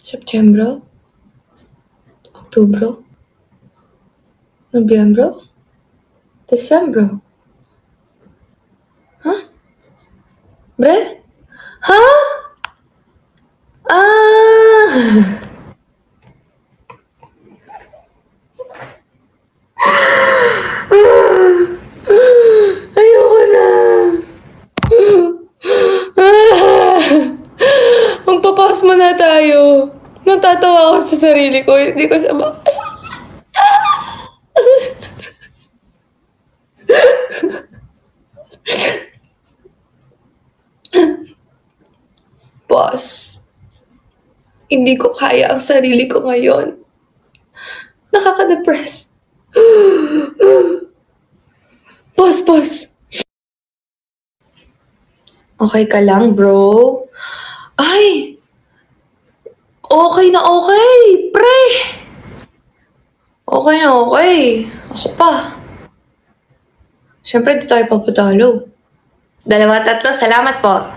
Setyembro? Oktubro? Nobyembro? Disyembro? Ha? Bre? Ha? Ah! Ayoko na. Magpapas mo na tayo. Natatawa ako sa sarili ko. Hindi ko siya ba... Boss, hindi ko kaya ang sarili ko ngayon. Nakaka-depress. Boss. Okay ka lang, bro? Ay! Okay na okay, pre! Okay na okay. Ako pa. Siyempre, di tayo papadalo. 2, 3, salamat po.